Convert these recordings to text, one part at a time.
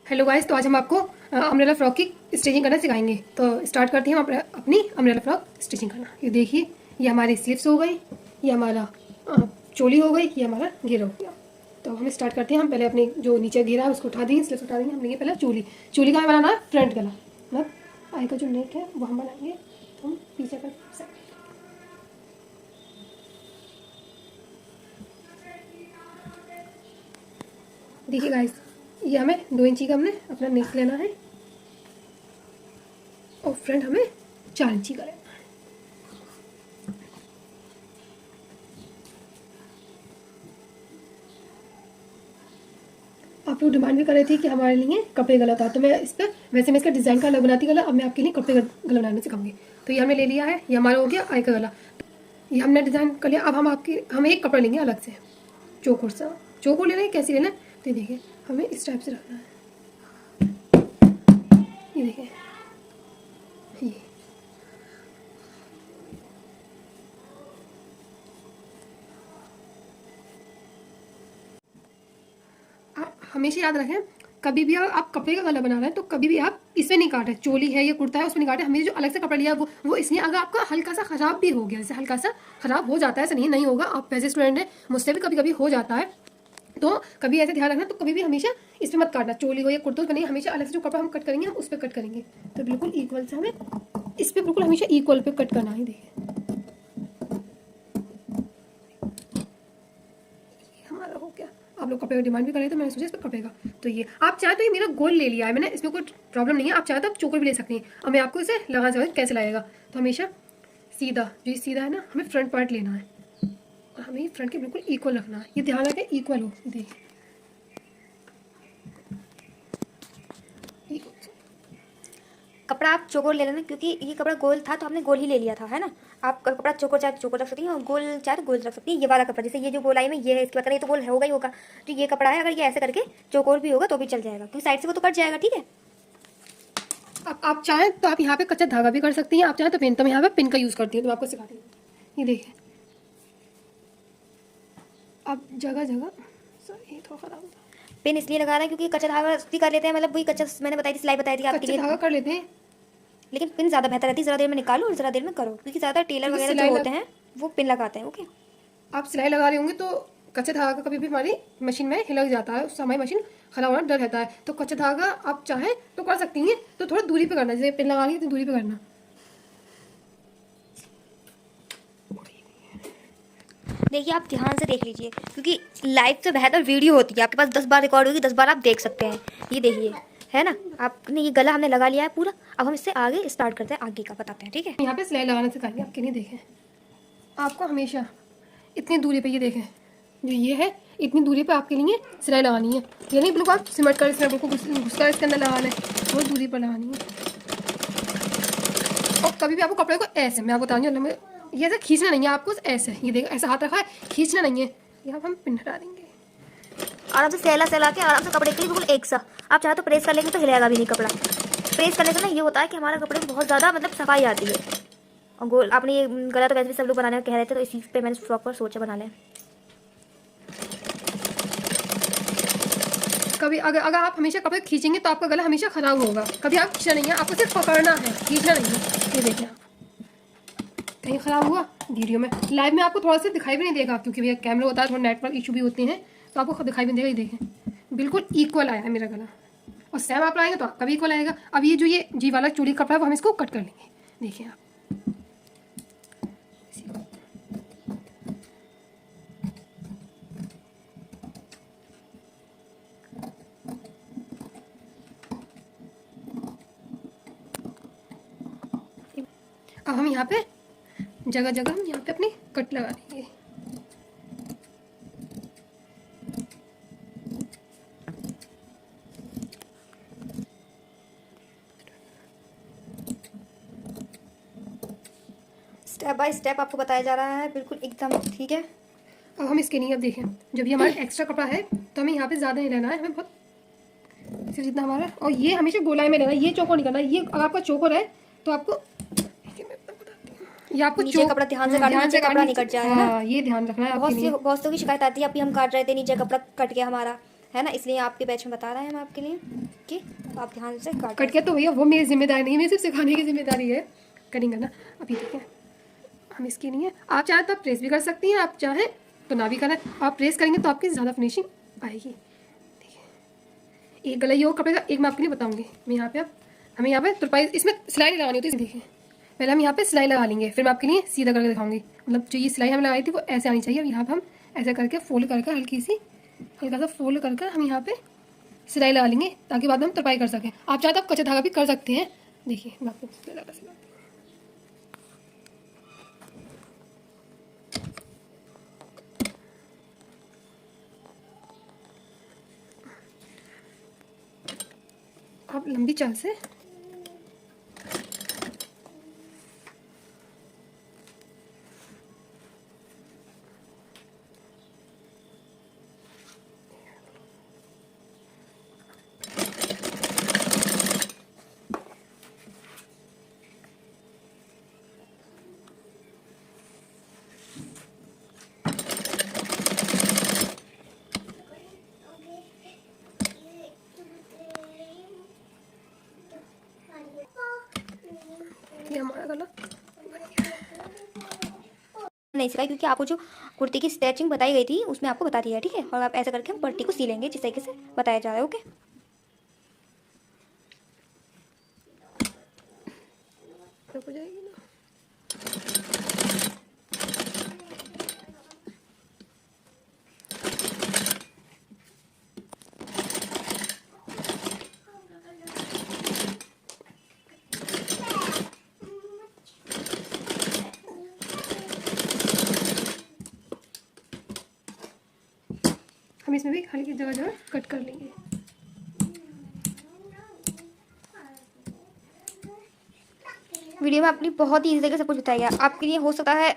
Hello guys, तो आज हम आपको अम्ब्रेला फ्रॉक की स्टिचिंग करना सिखाएंगे। तो स्टार्ट करते हैं हम अपनी अम्ब्रेला फ्रॉक स्टिचिंग करना। ये देखिए, ये हमारी स्लीव्स हो गई, ये हमारा चोली हो गई, ये हमारा घेरा हो गया। तो हम स्टार्ट करते हैं। हम पहले अपने जो नीचे घेरा है उसको उठा देंगे, स्लीव्स उठा देंगे। हम लेंगे पहले चोली। चोली का हमें बनाना है फ्रंट गला, मतलब आई का जो नेक है वो हम बनाएंगे। तो हम पीछे का देखिए गाइस, ये हमें 2 इंची का हमने अपना नेक लेना है और फ्रंट हमें 4 इंची का लेना है। आप लोग डिमांड भी कर रहे थे कि हमारे लिए कपड़े गला था, तो मैं इस पर वैसे मैं इसका डिज़ाइन का अलग बनाती गला। अब मैं आपके लिए कपड़े गला बनाना सिखाऊंगी। तो ये हमने ले लिया है, ये हमारा हो गया आई का गला। ये हमने डिज़ाइन कर लिया। अब हम एक कपड़ा लेंगे अलग से, चौकोर सा। चौकोर लेना है, कैसे लेना है तो ये देखिए, हमें इस टाइप से रखना है। ये देखिए, ये आप हमेशा याद रखें, कभी भी आप कपड़े का गला बना रहे हैं तो कभी भी आप इसमें नहीं काटें। चोली है या कुर्ता है उसमें नहीं काटें। हमें जो अलग से कपड़ा लिया वो इसलिए, अगर आपका हल्का सा ख़राब भी हो गया, जैसे हल्का सा ख़राब हो जाता है, ऐसा नहीं होगा। आप वैसे स्टूडेंट हैं, मुझसे भी कभी कभी हो जाता है, तो कभी ऐसे ध्यान रखना। तो कभी भी हमेशा इस पर मत काटना, चोली हो या कुर्ता हो नहीं। हमेशा अलग से जो कपड़ा हम कट करेंगे हम उस पर कट करेंगे। तो बिल्कुल इक्वल से हमें इस पर बिल्कुल हमेशा इक्वल पे कट करना है। देखिए, हमारा हो गया। आप लोग कपड़े का डिमांड भी कर रहे थे, मैंने सोचा इस पर कपड़े का। तो ये आप चाहे तो ये मेरा गोल ले लिया है मैंने, इसमें कोई प्रॉब्लम नहीं है। आप चाहे तो आप चोकर भी ले सकते हैं। अब मैं आपको इसे लगा सकता हूँ कैसे लगेगा। तो हमेशा सीधा, जो सीधा है ना, हमें फ्रंट पार्ट लेना है और हमें फ्रंट के बिल्कुल इक्वल रखना है। ये ध्यान रखें इक्वल हो। देखिए, कपड़ा आप चौकोर ले लेना, क्योंकि ये कपड़ा गोल था तो हमने गोल ही ले लिया था, है ना। आप कपड़ा चौकोर चाहे चौकोर रख सकती हैं और गोल चाहे गोल रख सकती हैं। ये वाला कपड़ा, जैसे ये जो गोलाई में ये है, इसके बाद ये तो गोल होगा ही होगा। तो ये कपड़ा है, अगर ये ऐसे करके चौकोर भी होगा तो भी चल जाएगा, क्योंकि साइड से वो तो कट जाएगा। ठीक है, आप चाहें तो आप यहाँ पे कच्चा धागा भी कर सकती हैं, आप चाहें तो पिन। तो मैं यहाँ पे पिन का यूज़ करती हूँ, तो मैं आपको सिखाती हूँ। ये देखिए, आप जगह जगह, सॉरी ये थोड़ा ख़राब होता पिन इसलिए लगा रहा है क्योंकि कच्चा धागा भी कर लेते हैं, मतलब वही कच्चा मैंने बताई थी, सिलाई बताई थी है, आपके कच्चा लिए। धागा कर लेते हैं। लेकिन पिन ज़्यादा बेहतर रहती है, ज़रा देर में निकालो और ज़रा देर में करो, क्योंकि ज़्यादा टेलर वगैरह जो होते हैं वो पिन लगाते हैं। ओके, आप सिलाई लगा रहे होंगे तो कच्चा धागा का कभी भी हमारी मशीन में हिलक जाता है, उससे हमारी मशीन खराब होना डर रहता है। तो कच्चा धागा आप चाहें तो कर सकती हैं, तो थोड़ा दूरी पे करना, जैसे पिन लगा रही है तो दूरी पे करना। देखिए आप ध्यान से देख लीजिए, क्योंकि लाइव से बेहतर वीडियो होती है। आपके पास 10 बार रिकॉर्ड होगी, 10 बार आप देख सकते हैं। ये देखिए, है ना। आपने ये गला हमने लगा लिया है पूरा। अब हम इससे आगे स्टार्ट करते हैं, आगे का बताते हैं। ठीक है, यहाँ पे सिलाई लगाना सिखाएंगे आपके लिए। देखें, आपको हमेशा इतनी दूरी पे, ये देखें जो ये है, इतनी दूरी पे आपके लिए सिलाई लगानी है। ये नहीं बिल्कुल आप सिमट कर इसमें बिल्कुल घुस कर इसके अंदर लगाना है, बहुत दूरी पर लगानी है। और कभी भी आपको कपड़े को ऐसे, मैं आपको बता रही हूँ, ये ऐसे खींचना नहीं है आपको, ऐसे। ये देखो, ऐसा हाथ रखा है, खींचना नहीं है। यहाँ हम पिन हटा देंगे। आराम से सहला के आराम से कपड़े के लिए बिल्कुल एक सा। आप चाहे तो प्रेस कर लेंगे तो हिलेगा भी नहीं कपड़ा। प्रेस करने से ना ये होता है कि हमारे कपड़े में बहुत ज़्यादा मतलब सफाई आती है। और गोल आपने ये गला तो वैसे भी सब लोग बनाने कह रहे थे, तो इसी पे मैंने फ्रॉक पर सोचा बना लें। कभी अगर आप हमेशा कपड़े खींचेंगे तो आपका गला हमेशा खराब होगा। कभी आप खींचना नहीं है, आपको सिर्फ पकड़ना है, खींचना नहीं है। ये देखिए, आप कहीं खराब हुआ, वीडियो में लाइव में आपको थोड़ा सा दिखाई भी नहीं देगा, क्योंकि भैया कैमरा होता है, थोड़ा नेटवर्क इशू भी होते हैं, तो आपको दिखाई भी नहीं देगा। ये देखें, बिल्कुल इक्वल आया है मेरा गला, और सेम आप लाएंगे तो आपका भी इक्वल आएगा। अब ये जो ये जी वाला चूड़ी कपड़ा है वो हम इसको कट कर लेंगे। देखिए आप, अब हम यहाँ पे जगह जगह हम यहाँ पे अपनी कट लगा देंगे। स्टेप बाय स्टेप आपको बताया जा रहा है, बिल्कुल एकदम ठीक है। अब हम इसके लिए, अब देखें, जब ये हमारा एक्स्ट्रा कपड़ा है तो हमें यहाँ पे ज़्यादा नहीं लेना है, हमें बहुत सिर्फ जितना हमारा, और ये हमेशा गोलाई में लेना है, ये चौकोर नहीं करना है। ये अगर आपका चौकोर है तो आपको ये आपको नीचे कपड़ा ध्यान से काटना, नीचे कपड़ा नहीं कट जाएगा ना। हाँ, ये ध्यान रखना है। बहुत सी की शिकायत आती है, अभी हम काट रहे थे नीचे कपड़ा कट गया हमारा, है ना, इसलिए आपके बैच में बता रहे हैं हम आपके लिए कि आप ध्यान से कट के तो भैया वो मेरी जिम्मेदारी नहीं है, मेरी सिर्फ सिखाने की जिम्मेदारी है, कटिंग करना। अभी देखिए हम इसकी नहीं है, आप चाहें तो आप प्रेस भी कर सकती हैं, आप चाहें तो ना भी करें। आप प्रेस करेंगे तो आपकी ज़्यादा फिनिशिंग आएगी। देखिए एक गला ये और कपड़े का एक मैं आपके लिए बताऊंगी। मैं यहाँ पे हमें यहाँ पे तुरपाई इसमें सिलाई नहीं लगानी होती। देखिए पहले हम यहाँ पे सिलाई लगा लेंगे, फिर मैं आपके लिए सीधा करके दिखाऊंगी। मतलब जो ये सिलाई हमें लगाई थी वो ऐसे आनी चाहिए। यहाँ पे हम ऐसे करके फोल्ड करके हल्का सा फोल्ड करके हम यहाँ पे सिलाई लगा लेंगे ताकि बाद में हम तुरपाई कर सकें। आप चाहे तो आप कच्चा धागा भी कर सकते हैं। देखिए मैं आपको आप लंबी चाल से ये हमारा गला नहीं सिखाई, क्योंकि आपको जो कुर्ती की स्टिचिंग बताई गई थी उसमें आपको बता दिया है, ठीक है। और आप ऐसा करके हम पट्टी को सी लेंगे जिस तरीके से बताया जा रहा है। ओके, हो जाएगी ना। हम इसमें भी हल्की जगह जगह कट कर लेंगे। वीडियो में आपने बहुत ही ईजी तरीके से सब कुछ बताया गया। आपके लिए हो सकता है,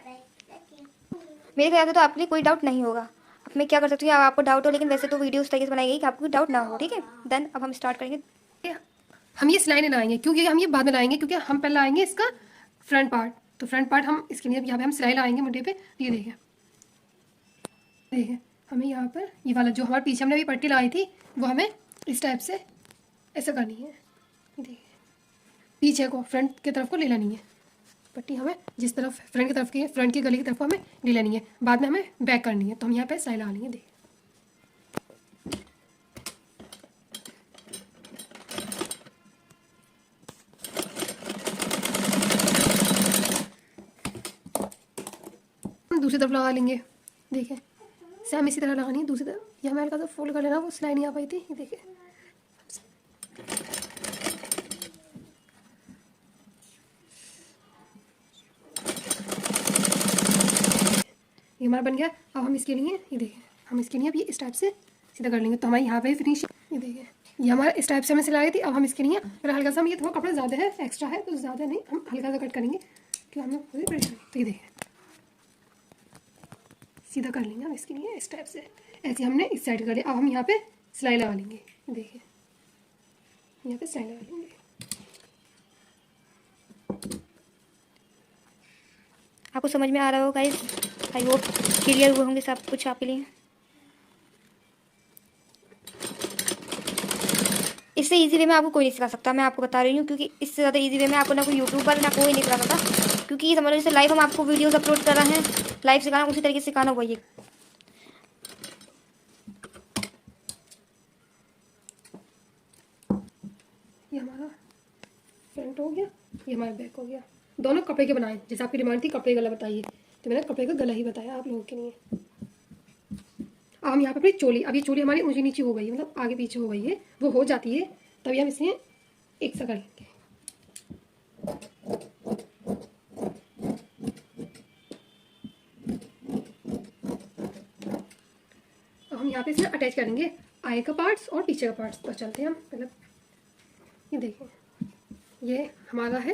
मेरे ख्याल से तो आपके लिए कोई डाउट नहीं होगा। अब मैं क्या कर सकती हूँ, आपको डाउट हो, लेकिन वैसे तो वीडियो उस तरीके से बनाई गई कि आपको डाउट ना हो, ठीक है। देन अब हम स्टार्ट करेंगे। हम ये सिलाई नहीं लगाएंगे क्योंकि हम ये बाद में लगाएंगे, क्योंकि हम पहले लगाएंगे इसका फ्रंट पार्ट। तो फ्रंट पार्ट हम इसके लिए यहाँ पे हम सिलाई लगाएंगे मुंडे पे। ये देखिए देखिए हमें यहाँ पर ये वाला जो हमारे पीछे हमने अभी पट्टी लगाई थी वो हमें इस टाइप से ऐसा करनी है। देखिए पीछे को फ्रंट की तरफ को ले लेनी है पट्टी। हमें जिस तरफ फ्रंट की तरफ की फ्रंट की गले की तरफ को हमें ले लेनी है, बाद में हमें बैक करनी है। तो हम यहाँ पे सिलाई लगा लेंगे। देखिए हम दूसरी तरफ लगा लेंगे। देखिए सेम इसी तरह लगानी है दूसरी तरफ। ये हमें हल्का सा फोल्ड कर लेना, वो सिलाई नहीं आ पाई थी। ये देखिए ये हमारा बन गया। अब हम इसके लिए ये देखिए हम इसके लिए अब ये इस टाइप से सीधा कर लेंगे। तो हमारे यहाँ पे फिनिशिंग ये देखिए ये हमारा इस टाइप से हमें सिलाई थी। अब हम इसके लिए अगर हल्का सा हम ये थोड़ा कपड़ा ज़्यादा है एक्स्ट्रा है तो ज़्यादा नहीं, हम हल्का सा कट करेंगे क्योंकि हम लोग पूरी परेशानी। तो ये देखिए सीधा कर लेंगे हम इसके लिए इस टाइप से। ऐसे हमने इस साइड कर लिया। अब हम यहाँ पे सिलाई लगा लेंगे। देखिए यहाँ पे सिलाई लगा लेंगे। आपको समझ में आ रहा होगा गाइस, आई होप क्लियर हुए होंगे सब कुछ आपके लिए। इससे इजी वे में आपको कोई नहीं सिखा सकता, मैं आपको बता रही हूँ, क्योंकि इससे ज़्यादा इजी वे में आपको ना कोई यूट्यूबर ना कोई नहीं सिखा सकता। क्योंकि ये समझ लो जैसे लाइव हम आपको वीडियोस अपलोड कर रहे हैं, लाइव सिखाना उसी तरीके से सिखाना वही। ये हमारा फ्रंट हो गया, ये हमारा बैक हो गया। दोनों कपड़े के बनाए, जैसे आपकी डिमांड थी कपड़े का गला बताइए, तो मैंने कपड़े का गला ही बताया आप लोगों के लिए। अब हम यहाँ पे अपनी चोली, अब ये चोली हमारी ऊंची नीची हो गई है, मतलब आगे पीछे हो गई है, वो हो जाती है तभी हम इसे एक सा कर लेंगे। अब हम यहाँ पे इसे अटैच करेंगे आगे का पार्ट्स और पीछे का पार्ट्स। तो चलते हैं हम मतलब ये देखिए ये हमारा है,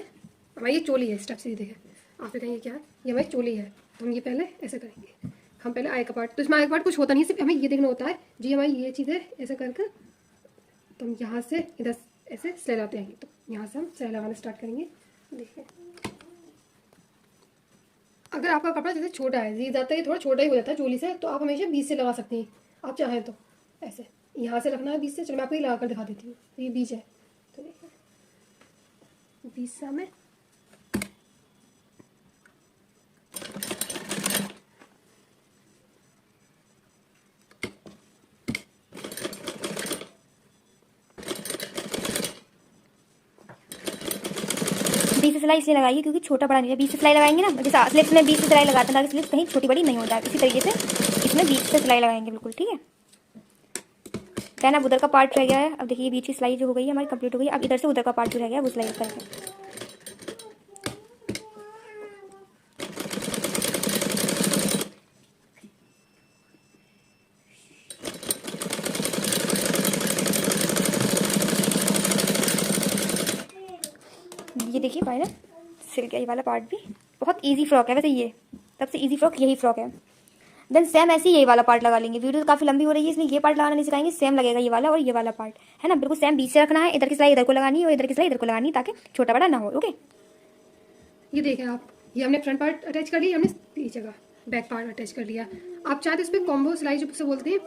हमारी ये चोली है इस टाइप से। ये देखिए आप कहेंगे क्या है, ये हमारी चोली है। तो हम ये पहले ऐसे करेंगे, हम पहले आगे का पार्ट, तो इसमें आगे का पार्ट कुछ होता नहीं है, सिर्फ हमें ये देखना होता है जी हमारी ये चीज़ है ऐसा करके। तो हम यहाँ से इधर ऐसे सिलाई लगाते हैं, तो यहाँ से हम सिलाई लगाना स्टार्ट करेंगे। देखिए अगर आपका कपड़ा जैसे छोटा है, ये ज़्यादातर ये थोड़ा छोटा ही हो जाता है चोली से, तो आप हमेशा बीच से लगा सकते हैं। आप चाहें तो ऐसे यहाँ से रखना है बीच से। चलो मैं आपको ये लगा कर दिखा देती हूँ। तो ये बीच है, तो देखिए बीच से हमें बीच से सिलाई इसलिए लगाइए क्योंकि छोटा बड़ा नहीं है। बीच से सिलाई लगाएंगे ना, जैसे स्लिप्स में बीच से सिलाई लगाते हैं ताकि स्लिप्स कहीं छोटी बड़ी नहीं हो जाए, इसी तरीके से इसमें बीच से सिलाई लगाएंगे बिल्कुल, ठीक है। देन अब उधर का पार्ट रह गया है। अब देखिए बीच की सिलाई जो हो गई है हमारी कंप्लीट हो गई। अब इधर से उधर का पार्ट जो रह गया है वो सिलाई करेंगे। ये देखिए पायरा सिल गया ये वाला पार्ट भी। बहुत इजी फ्रॉक है वैसे, ये सबसे इजी फ्रॉक यही फ्रॉक है। देन सेम ऐसे ही यही वाला पार्ट लगा लेंगे। वीडियो काफ़ी लंबी हो रही है इसलिए ये पार्ट लगाना नहीं सिखाएंगे, सेम लगेगा ये वाला और ये वाला पार्ट, है ना। बिल्कुल सेम बीच से रखना है, इधर की सिलाई इधर को लगानी है और इधर की सिलाई इधर को लगानी है ताकि छोटा बड़ा ना हो, ओके। ये देखें आप, ये हमने फ्रंट पार्ट अटैच कर लिया, हमने इस जगह बैक पार्ट अटैच कर लिया। आप चाहते इस पर कॉम्बो सिलाई जो बोलते हैं,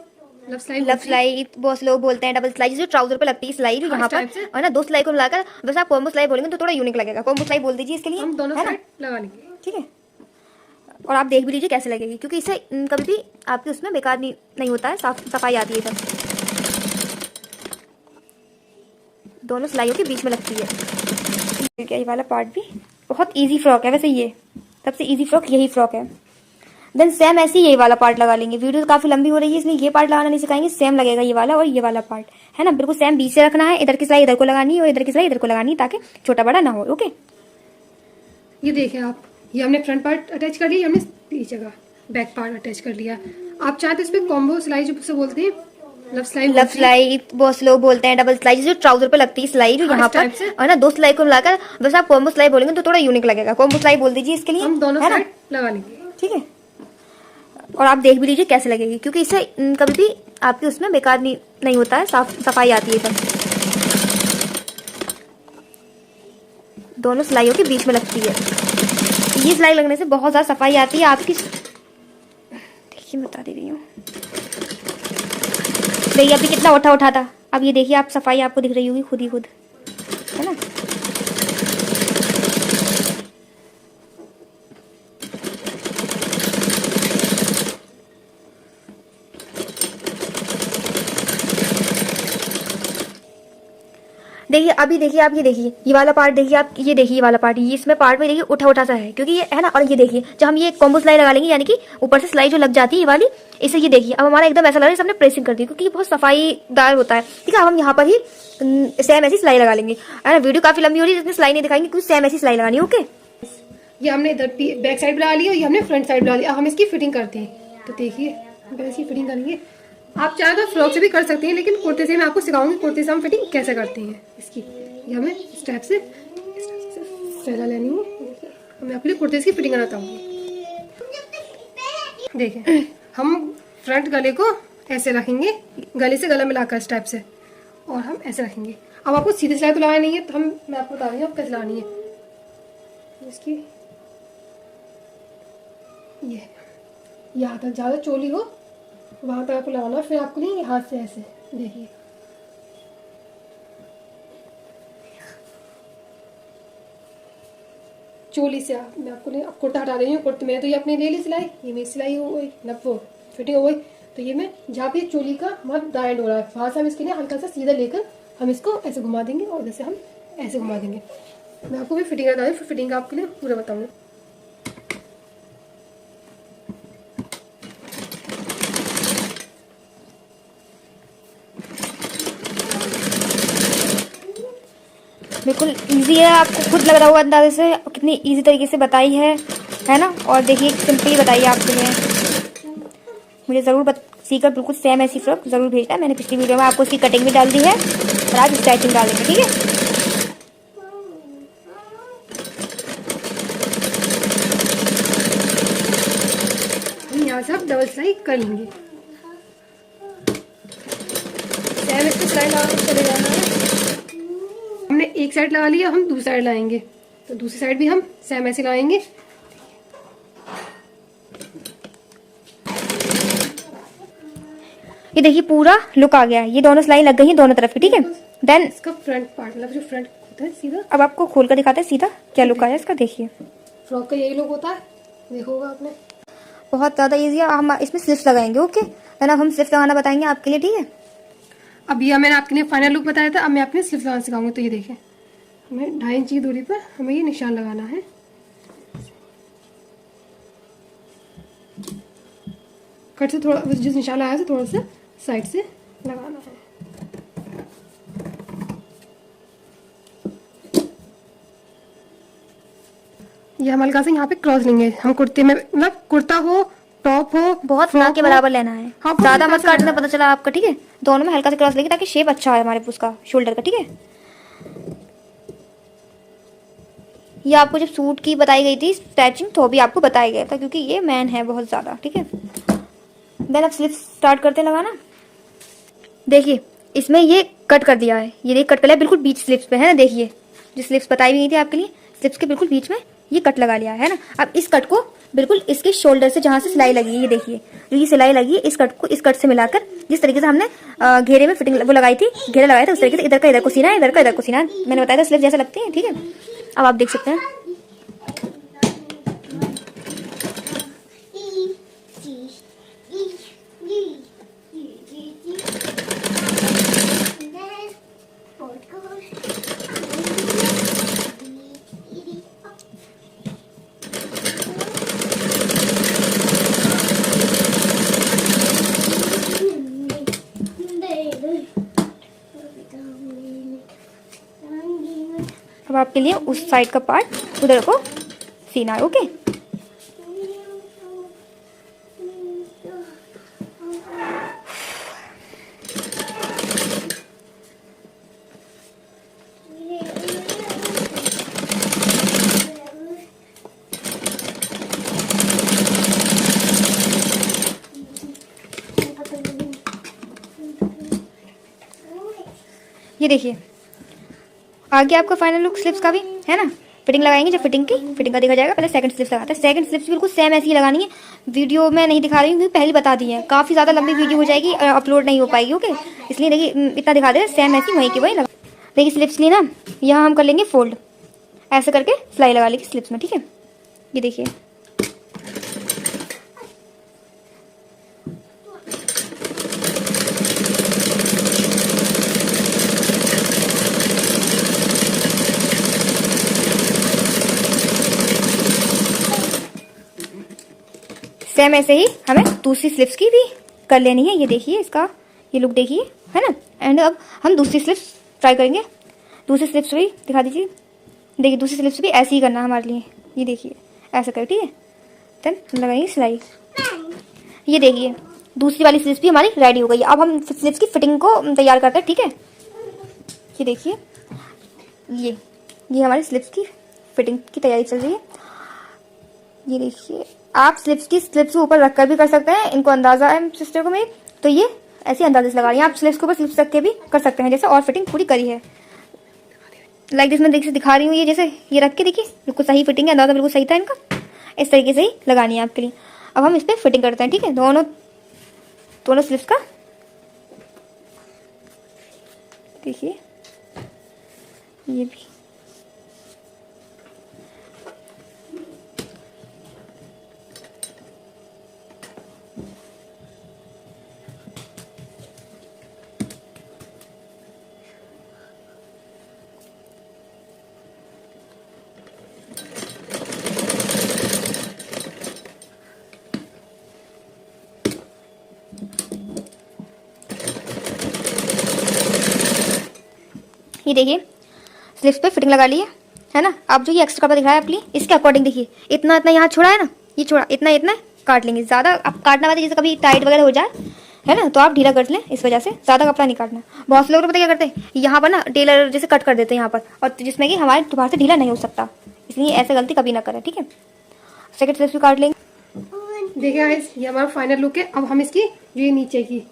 लव सिलाई बहुत लोग बोलते हैं डबल सिलाई, जो ट्राउजर पे लगती है सिलाई जो यहाँ पर, और ना दो सिलाई को मिलाकर बस आप कॉम्बो सिलाई बोलेंगे तो थोड़ा यूनिक लगेगा। कॉम्बो सिलाई बोल दीजिए इसके लिए, हम दोनों है ना, साइड लगा लेंगे, ठीक है। और आप देख भी लीजिए कैसे लगेगी, क्योंकि इससे कभी भी आपके उसमें बेकार नहीं होता है, सफाई आती है सब। दोनों सिलाइयों के बीच में लगती है। ठीक है, ये वाला पार्ट भी बहुत इजी फ्रॉक है वैसे, ये सबसे इजी फ्रॉक यही फ्रॉक है। देन सेम ऐसे ही यही वाला पार्ट लगा लेंगे। वीडियो काफ़ी लंबी हो रही है इसलिए ये पार्ट लगाना नहीं सिखाएंगे, सेम लगेगा ये वाला और ये वाला पार्ट, है ना। बिल्कुल सेम बीच से रखना है, इधर की सिलाई इधर को लगानी है और इधर की सिलाई इधर को लगानी है ताकि छोटा बड़ा ना हो, ओके। ये देखें आप, ये हमने फ्रंट पार्ट अटैच कर लिया, हमने इस जगह बैक पार्ट अटैच कर लिया। आप चाहते इस पर कॉम्बो सिलाई जो बोलते हैं, लव सिलाई बहुत लोग बोलते हैं डबल सिलाई, जो ट्राउजर पे लगती है सिलाई जो यहाँ पर, और ना दो सिलाई को मिलाकर बस आप कॉम्बो सिलाई बोलेंगे तो थोड़ा यूनिक लगेगा। कॉम्बो सिलाई बोल दीजिए इसके लिए, हम दोनों है ना, साइड लगा लेंगे, ठीक है। और आप देख भी लीजिए कैसे लगेगी, क्योंकि इससे कभी भी आपके उसमें बेकार नहीं होता है, सफाई आती है सब। दोनों सिलाइयों के बीच में लगती है। ये सिलाई लगने से बहुत ज़्यादा सफाई आती है आपकी। देखिए मैं बता दे रही हूँ, देखिए अभी कितना उठा था, अब ये देखिए आप सफाई आपको दिख रही होगी खुद ही खुद, है ना। देखिए अभी देखिए आप, ये देखिए ये वाला पार्ट, देखिए आप ये देखिए ये वाला पार्ट, ये इसमें पार्ट में देखिए उठा सा है क्योंकि ये है ना। और ये देखिए जब हम ये कॉम्बो सिलाई लगा लेंगे, यानी कि ऊपर से सिलाई जो लग जाती है ये वाली, इसे ये देखिए अब हमारा एकदम ऐसा लग रहा है हमने प्रेसिंग कर दी, क्योंकि ये बहुत सफाईदार होता है, ठीक है। अब हम यहाँ पर ही सेम ऐसी सिलाई लगा लेंगे, है ना। वीडियो काफी लंबी हो रही है इसमें सिलाई नहीं दिखाएंगे क्योंकि सेम ऐसी सिलाई लगानी है, ओके। ये हमने इधर बैक साइड बना ली और ये हमने फ्रंट साइड बना लिया। अब हम इसकी फिटिंग करते हैं, तो देखिए हम इसकी फिटिंग करेंगे। आप चाहे तो फ्रॉक से भी कर सकते हैं, लेकिन कुर्ते से मैं आपको सिखाऊंगी कुर्ते से हम फिटिंग कैसे करते हैं इसकी। ये हमें स्टेप से फैला लेनी हूँ, मैं आपके लिए कुर्ते की फिटिंग कराता हूँ। देखिए हम फ्रंट गले को ऐसे रखेंगे, गले से गला मिलाकर स्टेप से, और हम ऐसे रखेंगे। अब आपको सीधी सिलाई तो लगानी नहीं है, तो मैं आपको बता रही हूँ कैसे लगानी है इसकी। ये यहाँ तक ज़्यादा चोली हो वहाँ तक आपको लगाना, फिर आपको नहीं हाथ से ऐसे, देखिए चोली से मैं आपको नहीं, अब कुर्ता हटा रही हूँ। कुर्ते में तो ये अपने ले ली सिलाई, ये मेरी सिलाई हो गई, न वो फिटिंग हो गई। तो ये मैं जहाँ पे चोली का हमारा दाएं हो रहा है वहाँ से हम इसके लिए हल्का सा सीधा लेकर हम इसको ऐसे घुमा देंगे और जैसे हम ऐसे घुमा देंगे। मैं आपको भी फिटिंग बता दूँ, फिर फिटिंग आपके लिए पूरा बताऊँगी। बिल्कुल इजी है, आपको खुद लग रहा होगा अंदाजे से कितनी इजी तरीके से बताई है ना। और देखिए सिंपली बताइए आपके लिए। मुझे ज़रूर सीकर बिल्कुल सेम ऐसी फ्रॉक ज़रूर भेजना। मैंने पिछली वीडियो में आपको उसकी कटिंग भी डाल दी है और आज स्टाइचिंग डालेंगे, ठीक है। हम यहाँ से आप डबल सिलाई कर लेंगे, सेम इसको सिलाई लगा कर चले जाना है। हमने एक साइड लगा लिया, हम दूसरी साइड लगाएंगे, तो दूसरी साइड भी हम सेम ऐसे लगाएंगे। ये देखिए पूरा लुक आ गया है, ये दोनों सिलाई लग गई है दोनों तरफ की, ठीक है। देन इसका फ्रंट पार्ट मतलब जो फ्रंट होता है सीधा, अब आपको खोल कर दिखाते हैं सीधा क्या लुक आया इसका, देखिए फ्रॉक का यही लुक होता है, देखा होगा आपने। बहुत ज़्यादा ईजी है। हम इसमें स्लिप्स लगाएंगे, ओके। देन अब हम स्लिप्स लगाना बताएंगे आपके लिए, ठीक है। अब यह मैंने आपके लिए फाइनल लुक बताया था, अब मैं आपके स्लिप्स लगाना सिखाऊंगी। तो ये देखिए, हमें 2.5 इंच की दूरी पर हमें ये निशान लगाना है। कट से थोड़ा, जिस निशान लगाया था थोड़ा सा साइड से लगाना है। ये हम हल्का सा यहाँ पे क्रॉस लेंगे। हम कुर्ते में मतलब कुर्ता हो, टॉप हो, बहुत ना के बराबर लेना है, हाँ, ज़्यादा हल्का मत सा काटना, लेना। पता चला आपका, ठीक है। दोनों में हल्का से क्रॉस लेंगे ताकि शेप अच्छा है हमारे उसका शोल्डर का, ठीक है। ये आपको जब सूट की बताई गई थी स्टैचिंग तो भी आपको बताया गया था, क्योंकि ये मैन है बहुत ज़्यादा, ठीक है। देन अब स्लिप्स स्टार्ट करते हैं लगाना। देखिए इसमें ये कट कर दिया है, ये कट कर लिया बिल्कुल बीच स्लिप्स पे, है ना। देखिए जो स्लिप्स बताई हुई थी आपके लिए, स्लिप्स के बिल्कुल बीच में ये कट लगा लिया है ना। अब इस कट को बिल्कुल इसके शोल्डर से जहाँ से सिलाई लगी है, ये देखिए जो ये सिलाई लगी है, इस कट को इस कट से मिलाकर जिस तरीके से हमने घेरे में फिटिंग वो लगाई थी, घेरा लगाया था, उस तरीके से इधर का इधर को सीना है, इधर का इधर को सीना है। मैंने बताया था स्लिप जैसे लगती है, ठीक है। अब आप देख सकते हैं अब आपके लिए उस साइड का पार्ट उधर को सीना है, ओके। ये देखिए आगे आपका फाइनल लुक स्लिप्स का भी है ना। फिटिंग लगाएंगे, जब फिटिंग का देखा जाएगा। पहले सेकंड स्लिप्स लगाते हैं। सेकंड स्लिप्स बिल्कुल सेम ऐसी ही लगानी है। वीडियो में नहीं दिखा रही हूँ क्योंकि पहले बता दी है, काफ़ी ज़्यादा लंबी वीडियो हो जाएगी, अपलोड नहीं हो पाएगी, ओके। इसलिए देखिए इतना दिखा दे रहे, सेम ऐसी वहीं की वहीं लगा। देखिए स्लिप्स लिए ना, यहाँ हम कर लेंगे फोल्ड, ऐसे करके सिलाई लगा लेंगे स्लिप्स में, ठीक है। ये देखिए सेम ऐसे ही हमें दूसरी स्लिप्स की भी कर लेनी है। ये देखिए इसका ये लुक देखिए, है ना। एंड अब हम दूसरी स्लिप्स ट्राई करेंगे। दूसरी स्लिप्स भी दिखा दीजिए। देखिए दूसरी स्लिप्स भी ऐसे ही करना है हमारे लिए। ये देखिए ऐसा कर, ठीक है। देन लगाएंगे सिलाई। ये देखिए दूसरी वाली स्लिप्स भी हमारी रेडी हो गई है। अब हम स्लिप्स की फिटिंग को तैयार करते हैं, ठीक है। ये देखिए ये हमारी स्लिप्स की फिटिंग की तैयारी चल रही है। ये देखिए आप स्लिप्स के ऊपर रखकर भी कर सकते हैं। इनको अंदाजा है सिस्टर को मेरी, तो ये ऐसे अंदाजे से लगा रही है। आप स्लिप्स के ऊपर स्लिप्स रख के भी कर सकते हैं जैसे, और फिटिंग पूरी करी है। लाइक दिस मैं दिखा रही हूँ। ये जैसे ये रख के देखिए बिल्कुल सही फिटिंग है, अंदाजा बिल्कुल सही था इनका। इस तरीके से ही लगानी है आपके लिए। अब हम इस पर फिटिंग करते हैं, ठीक है, दोनों स्लिप्स का। देखिए ये भी ये देखिए स्लिप्स पे फिटिंग लगा ली है ना। अब जो ये एक्स्ट्रा कपड़ा दिख रहा है आपके लिए, इसके अकॉर्डिंग देखिए इतना इतना यहाँ छोड़ा है ना, ये छोड़ा इतना इतना काट लेंगे। ज़्यादा आप काटना वाले जैसे कभी टाइट वगैरह हो जाए है ना, तो आप ढीला कर लें। इस वजह से ज़्यादा कपड़ा नहीं काटना। बहुत से लोग पता क्या करते हैं, यहाँ पर ना टेलर जैसे कट कर देते हैं यहाँ पर, और जिसमें कि हमारे दोबारा से ढीला नहीं हो सकता। इसलिए ऐसे गलती कभी ना करें, ठीक है। सेकंड स्लिप्स भी काट लेंगे। देखिए गाइस ये हमारा फाइनल लुक है। अब हम इसकी जो ये नीचे की,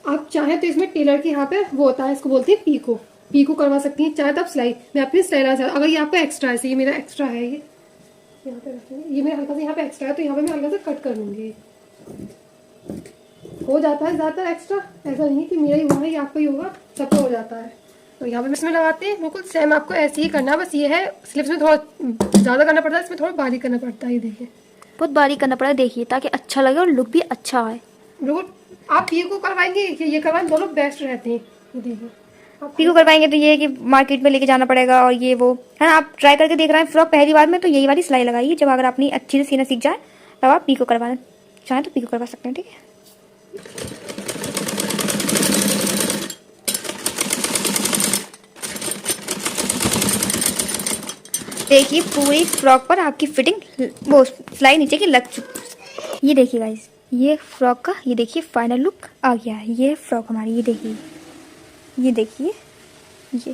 आप चाहें तो इसमें टेलर के यहाँ पे वो होता है, इसको बोलते हैं पीको करवा सकती हैं। चाहे तो आप सिलाई, मैं अपनी सिलाई लगा सकती हूँ। अगर ये आपका एक्स्ट्रा है, ये मेरा एक्स्ट्रा है, ये यहाँ पे रखेंगे, ये मेरा हल्का सा यहाँ पे एक्स्ट्रा है, तो यहाँ पे मैं हल्का सा कट कर लूँगी। हो जाता है ज़्यादातर एक्स्ट्रा, ऐसा नहीं है कि मेरा ही हुआ है या आपका ही होगा, सबका हो जाता है। तो यहाँ पे इसमें लगाते हैं बिल्कुल सेम, आपको ऐसे ही करना है, बस ये है स्लीव्स में थोड़ा ज़्यादा करना पड़ता है, इसमें थोड़ा बारीक करना पड़ता है। ये देखिए बहुत बारीक करना पड़ा, देखिए, ताकि अच्छा लगे और लुक भी अच्छा आए। बिल्कुल आप पीको करवाएंगे ये करवाएं, दोनों बेस्ट रहते हैं। ये देखिए आप पीको करवाएंगे तो ये है कि मार्केट में लेके जाना पड़ेगा, और ये वो है ना। आप ट्राई करके देख रहे हैं फ्रॉक पहली बार में, तो यही वाली सिलाई लगाइए। जब अगर अपनी अच्छी से सीना सीख जाए तब आप पीको करवाना चाहें तो पीको करवा सकते हैं, ठीक है। देखिए पूरी फ्रॉक पर आपकी फिटिंग वो सिलाई नीचे की लग चुकी। ये देखिए गाइस, ये फ्रॉक का ये देखिए फाइनल लुक आ गया है। ये फ्रॉक हमारी, ये देखिए, ये देखिए, ये